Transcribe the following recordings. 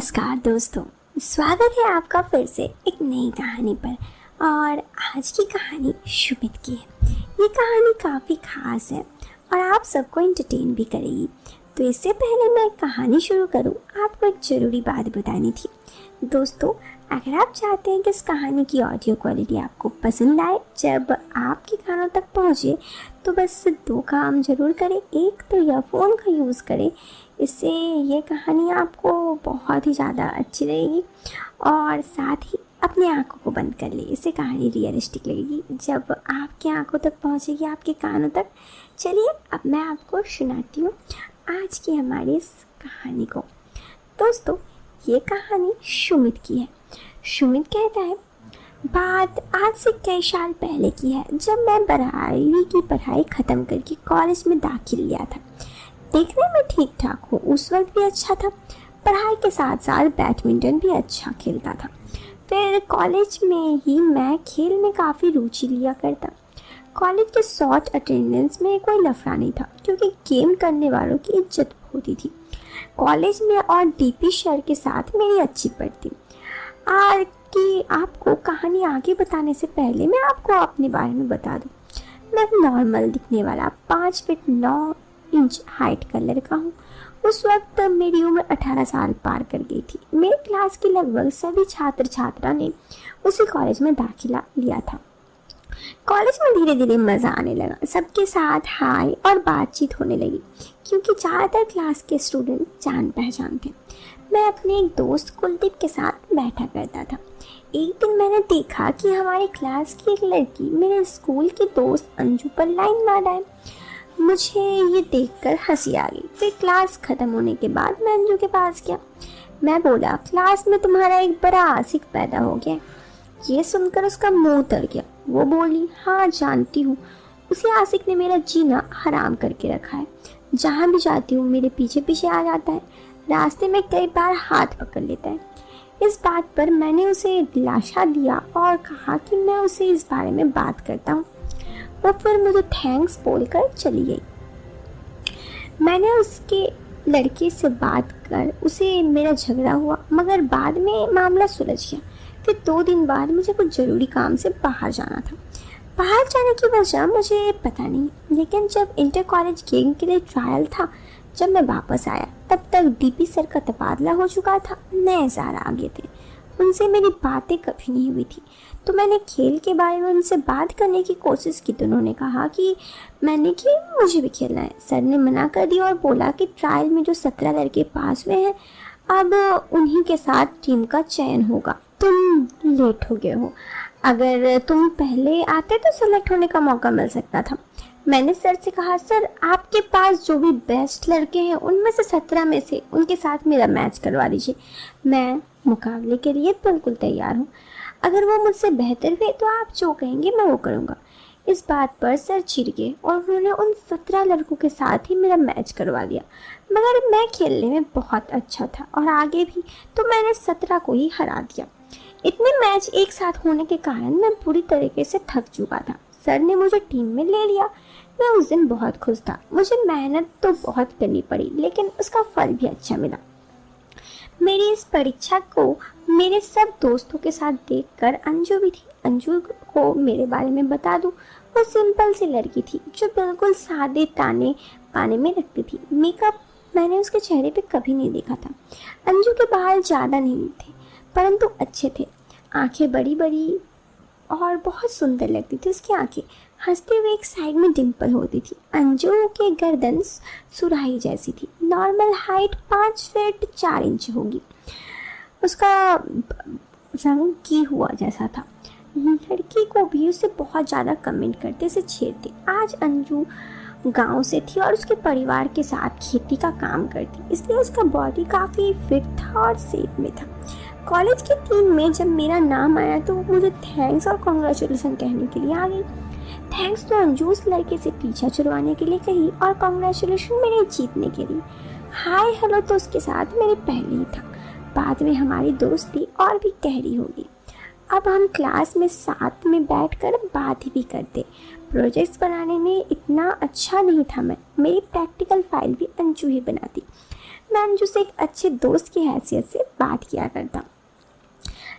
नमस्कार दोस्तों, स्वागत है आपका फिर से एक नई कहानी पर। और आज की कहानी शुभित की है। ये कहानी काफ़ी खास है और आप सबको एंटरटेन भी करेगी। तो इससे पहले मैं कहानी शुरू करूं, आपको एक ज़रूरी बात बतानी थी। दोस्तों, अगर आप चाहते हैं कि इस कहानी की ऑडियो क्वालिटी आपको पसंद आए जब आपके कानों तक पहुंचे, तो बस 2 काम ज़रूर करें। एक तो ईयरफोन का यूज़ करें, इससे ये कहानी आपको बहुत ही ज़्यादा अच्छी लगेगी। और साथ ही अपनी आंखों को बंद कर ले, इससे कहानी रियलिस्टिक लगेगी जब आपकी आंखों तक पहुंचेगी, आपके कानों तक। चलिए अब मैं आपको सुनाती हूँ आज की हमारी इस कहानी को। दोस्तों, ये कहानी सुमित की है। सुमित कहता है, बात आज से कई साल पहले की है, जब मैं 12वीं की पढ़ाई ख़त्म करके कॉलेज में दाखिल लिया था। देखने में ठीक ठाक हूँ, उस वक्त भी अच्छा था। पढ़ाई के साथ साथ बैडमिंटन भी अच्छा खेलता था। फिर कॉलेज में ही मैं खेल में काफ़ी रुचि लिया करता। कॉलेज के शॉर्ट अटेंडेंस में कोई लफड़ा नहीं था, क्योंकि गेम करने वालों की इज्जत होती थी कॉलेज में। और डीपी सर के साथ मेरी अच्छी पड़ती। और कि आपको कहानी आगे बताने से पहले मैं आपको अपने बारे में बता दूं। मैं नॉर्मल दिखने वाला 5 फीट 9 इंच हाइट का लड़का हूँ। उस वक्त मेरी उम्र 18 साल पार कर गई थी। मेरे क्लास के लगभग सभी छात्र छात्रा ने उसी कॉलेज में दाखिला लिया था। कॉलेज में धीरे धीरे मज़ा आने लगा। सबके साथ हाय और बातचीत होने लगी, क्योंकि ज़्यादातर क्लास के स्टूडेंट जान पहचान थे। मैं अपने एक दोस्त कुलदीप के साथ बैठा करता था। एक दिन मैंने देखा कि हमारी क्लास की एक लड़की मेरे स्कूल की दोस्त अंजू पर लाइन मार रहा है। मुझे ये देखकर हंसी आ गई। फिर क्लास ख़त्म होने के बाद मैं अंजू के पास गया। मैं बोला, क्लास में तुम्हारा एक बड़ा आशिक पैदा हो गया। ये सुनकर उसका मुंह उतर गया। वो बोली, हाँ जानती हूँ, उसी आशिक ने मेरा जीना हराम करके रखा है। जहाँ भी जाती हूँ मेरे पीछे पीछे आ जाता है। रास्ते में कई बार हाथ पकड़ लेता है। इस बात पर मैंने उसे दिलासा दिया और कहा कि मैं उसे इस बारे में बात करता हूँ। वो फिर मुझे थैंक्स बोलकर चली गई। मैंने उसके लड़के से बात कर उसे मेरा झगड़ा हुआ, मगर बाद में मामला सुलझ गया। फिर 2 दिन बाद मुझे कुछ ज़रूरी काम से बाहर जाना था। बाहर जाने की वजह मुझे पता नहीं, लेकिन जब इंटर कॉलेज गेम के लिए ट्रायल था, जब मैं वापस आया तब तक डीपी सर का तबादला हो चुका था। नए सर आ गए थे। उनसे मेरी बातें कभी नहीं हुई थी, तो मैंने खेल के बारे में उनसे बात करने की कोशिश की। तो उन्होंने कहा कि मुझे भी खेलना है। सर ने मना कर दिया और बोला कि ट्रायल में जो 17 लड़के पास हुए हैं, अब उन्हीं के साथ टीम का चयन होगा। तुम लेट हो गए हो, अगर तुम पहले आते तो सेलेक्ट होने का मौका मिल सकता था। मैंने सर से कहा, सर आपके पास जो भी बेस्ट लड़के हैं उनमें से 17 में से उनके साथ मेरा मैच करवा दीजिए। मैं मुकाबले के लिए बिल्कुल तैयार हूँ। अगर वो मुझसे बेहतर हुए तो आप जो कहेंगे मैं वो करूँगा। इस बात पर सर चिढ़ गए और उन्होंने उन 17 लड़कों के साथ ही मेरा मैच करवा दिया। मगर मैं खेलने में बहुत अच्छा था और आगे भी, तो मैंने 17 को ही हरा दिया। इतने मैच एक साथ होने के कारण मैं पूरी तरीके से थक चुका था। सर ने मुझे टीम में ले लिया। मैं उस दिन बहुत खुश था। मुझे मेहनत तो बहुत करनी पड़ी, लेकिन उसका फल भी अच्छा मिला। मेरी इस परीक्षा को मेरे सब दोस्तों के साथ देखकर अंजू भी थी। अंजू को मेरे बारे में बता दूं, वो सिंपल सी लड़की थी जो बिल्कुल सादे ताने पाने में रखती थी। मेकअप मैंने उसके चेहरे पे कभी नहीं देखा था। अंजू के बाल ज़्यादा नहीं थे, परंतु अच्छे थे। आंखें बड़ी बड़ी और बहुत सुंदर लगती थी उसकी आंखें। हंसते हुए एक साइड में डिम्पल होती थी। अंजू की गर्दन सुराही जैसी थी। नॉर्मल हाइट 5 फीट 4 इंच होगी। उसका रंग की हुआ जैसा था। लड़की को भी उससे बहुत ज़्यादा कमेंट करते से छेड़ते। आज अंजू गांव से थी और उसके परिवार के साथ खेती का काम करती, इसलिए उसका बॉडी काफ़ी फिट था और सेफ में था। कॉलेज की टीम में जब मेरा नाम आया तो वो मुझे थैंक्स और कॉन्ग्रेचुलेसन कहने के लिए आ गई। थैंक्स तो अंजू उस लड़के से पीछा छुड़वाने के लिए कही और कॉन्ग्रेचुलेसन मेरे जीतने के लिए। हाय हेलो तो उसके साथ मेरे पहले ही था। बाद में हमारी दोस्ती और भी गहरी होगी। अब हम क्लास में साथ में बैठकर बात भी करते। प्रोजेक्ट्स बनाने में इतना अच्छा नहीं था मैं। मेरी प्रैक्टिकल फाइल भी अंजू ही बनाती। मैं अंजू से एक अच्छे दोस्त की हैसियत से बात किया करता।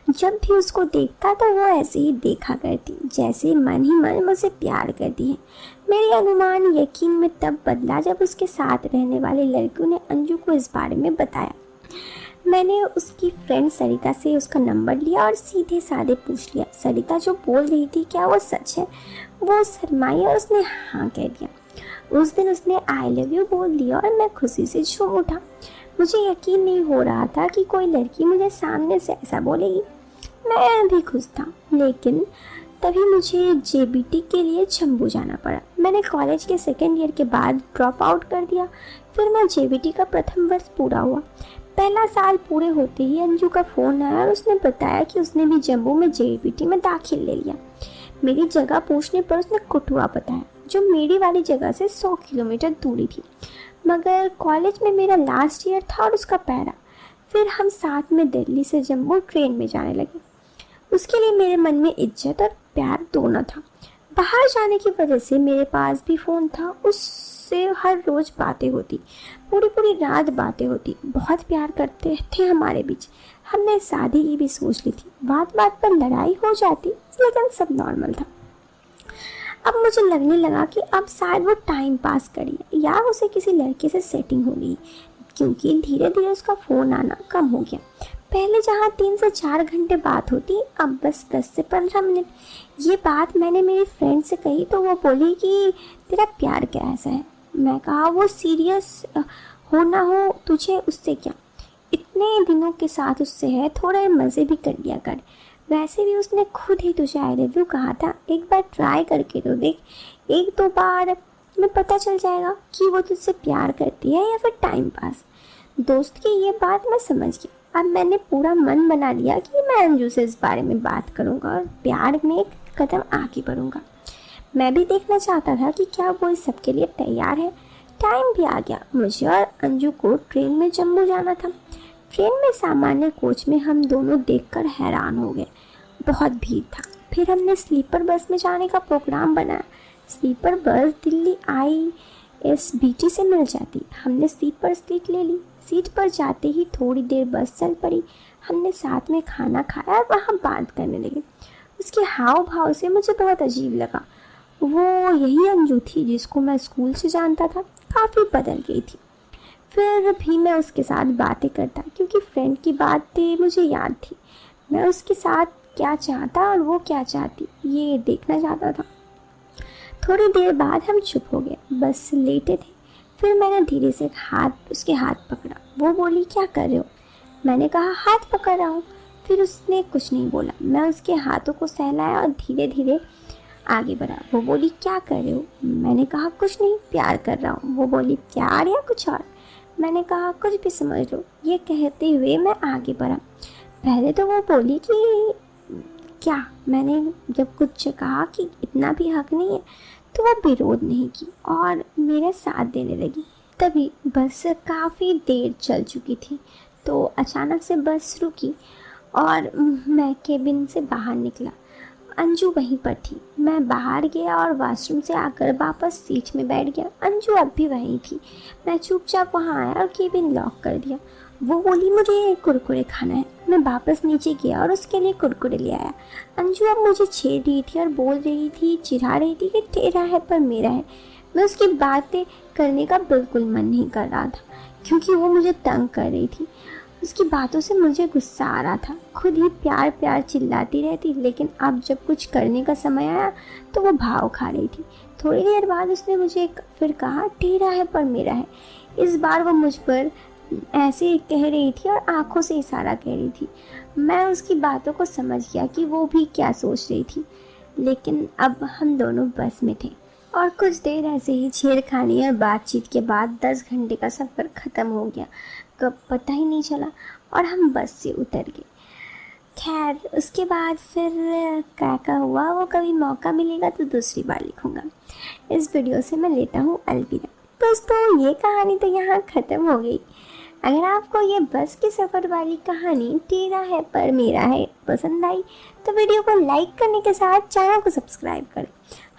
जब भी उसको देखता तो वो ऐसे ही देखा करती जैसे मन ही मन मुझसे प्यार करती है। मेरी अनुमान यकीन में तब बदला जब उसके साथ रहने वाले लड़कियों ने अंजू को इस बारे में बताया। मैंने उसकी फ्रेंड सरिता से उसका नंबर लिया और सीधे साधे पूछ लिया, सरिता जो बोल रही थी क्या वो सच है? वो शर्माई और उसने हाँ कह दिया। उस दिन उसने आई लव यू बोल दिया और मैं खुशी से झूम उठा। मुझे यकीन नहीं हो रहा था कि कोई लड़की मुझे सामने से ऐसा बोलेगी। मैं भी खुश था, लेकिन तभी मुझे जेबीटी के लिए जम्मू जाना पड़ा। मैंने कॉलेज के सेकेंड ईयर के बाद ड्रॉप आउट कर दिया। फिर मैं जेबीटी का प्रथम वर्ष पूरा हुआ। पहला साल पूरे होते ही अंजू का फ़ोन आया और उसने बताया कि उसने भी जम्मू में जेबीटी में दाखिल ले लिया। मेरी जगह पूछने पर उसने कठुआ बताया, जो मेरी वाली जगह से 100 किलोमीटर दूरी थी। मगर कॉलेज में मेरा लास्ट ईयर था और उसका पहला। फिर हम साथ में दिल्ली से जम्मू ट्रेन में जाने लगे। उसके लिए मेरे मन में इज्जत और प्यार दोनों था। बाहर जाने की वजह से मेरे पास भी फ़ोन था। उससे हर रोज़ बातें होती, पूरी पूरी रात बातें होती। बहुत प्यार करते थे हमारे बीच। हमने शादी की भी सोच ली थी। बात बात पर लड़ाई हो जाती, लेकिन सब नॉर्मल था। अब मुझे लगने लगा कि अब शायद वो टाइम पास करी या उसे किसी लड़के से सेटिंग हो गई, क्योंकि धीरे धीरे उसका फ़ोन आना कम हो गया। पहले जहाँ 3 से 4 घंटे बात होती, अब बस 10 से 15 मिनट। ये बात मैंने मेरी फ्रेंड से कही तो वो बोली कि तेरा प्यार कैसा है? मैं कहा वो सीरियस हो ना हो तुझे उससे क्या, इतने दिनों के साथ उससे है, थोड़ा मज़े भी कर लिया कर। वैसे भी उसने खुद ही तुझे आई लव यू कहा था, एक बार ट्राई करके तो देख। 1-2 बार में पता चल जाएगा कि वो तुझसे प्यार करती है या फिर टाइम पास। दोस्त की ये बात मैं समझ गई। अब मैंने पूरा मन बना लिया कि मैं अंजू से इस बारे में बात करूँगा और प्यार में एक कदम आगे बढ़ूँगा। मैं भी देखना चाहता था कि क्या वो इस सब के लिए तैयार है। टाइम भी आ गया। मुझे और अंजू को ट्रेन में जम्मू जाना था। ट्रेन में सामान्य कोच में हम दोनों देखकर हैरान हो गए। बहुत भीड़ था। फिर हमने स्लीपर बस में जाने का प्रोग्राम बनाया। स्लीपर बस दिल्ली ISBT से मिल जाती। हमने स्लीपर सीट ले ली। सीट पर जाते ही थोड़ी देर बस चल पड़ी। हमने साथ में खाना खाया और वहाँ बात करने लगे। उसके हाव भाव से मुझे बहुत अजीब लगा। वो यही अंजू थी जिसको मैं स्कूल से जानता था। काफ़ी बदल गई थी। फिर भी मैं उसके साथ बातें करता, क्योंकि फ्रेंड की बातें मुझे याद थी। मैं उसके साथ क्या चाहता और वो क्या चाहती ये देखना चाहता था। थोड़ी देर बाद हम चुप हो गए, बस लेटे थे। फिर मैंने धीरे से उसके हाथ पकड़ा। वो बोली क्या कर रहे हो? मैंने कहा हाथ पकड़ रहा हूँ। फिर उसने कुछ नहीं बोला। मैं उसके हाथों को सहलाया और धीरे धीरे आगे बढ़ा। वो बोली क्या कर रहे हो? मैंने कहा कुछ नहीं, प्यार कर रहा हूँ। वो बोली प्यार या कुछ और? मैंने कहा कुछ भी समझ लो। ये कहते हुए मैं आगे बढ़ा। पहले तो वो बोली कि क्या? मैंने जब कुछ कहा कि इतना भी हक नहीं है, तो वह विरोध नहीं की और मेरे साथ देने लगी। तभी बस काफ़ी देर चल चुकी थी, तो अचानक से बस रुकी और मैं केबिन से बाहर निकला। अंजू वहीं पर थी। मैं बाहर गया और वॉशरूम से आकर वापस सीट में बैठ गया। अंजू अब भी वहीं थी। मैं चुपचाप वहाँ आया और केबिन लॉक कर दिया। वो बोली मुझे कुरकुरे खाना है। मैं वापस नीचे गया और उसके लिए कुरकुरे ले आया। अंजू अब मुझे छेड़ रही थी और बोल रही थी, चिढ़ा रही थी कि तेरा है पर मेरा है। मैं उसकी बातें करने का बिल्कुल मन नहीं कर रहा था, क्योंकि वो मुझे तंग कर रही थी। उसकी बातों से मुझे गुस्सा आ रहा था। खुद ही प्यार प्यार चिल्लाती रहती, लेकिन अब जब कुछ करने का समय आया तो वो भाव खा रही थी। थोड़ी देर बाद उसने मुझे फिर कहा तेरा है पर मेरा है। इस बार वो मुझ पर ऐसे कह रही थी और आंखों से इशारा कह रही थी। मैं उसकी बातों को समझ गया कि वो भी क्या सोच रही थी, लेकिन अब हम दोनों बस में थे और कुछ देर ऐसे ही छेड़खानी और बातचीत के बाद 10 घंटे का सफ़र ख़त्म हो गया। कब पता ही नहीं चला और हम बस से उतर गए। खैर उसके बाद फिर क्या हुआ वो कभी मौका मिलेगा तो दूसरी बार लिखूँगा। इस वीडियो से मैं लेता हूँ अलविदा। दोस्तों ये कहानी तो यहाँ ख़त्म हो गई। अगर आपको ये बस के सफ़र वाली कहानी तेरा है पर मेरा है पसंद आई तो वीडियो को लाइक करने के साथ चैनल को सब्सक्राइब करें।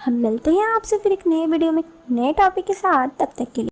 हम मिलते हैं आपसे फिर एक नए वीडियो में नए टॉपिक के साथ। तब तक के लिए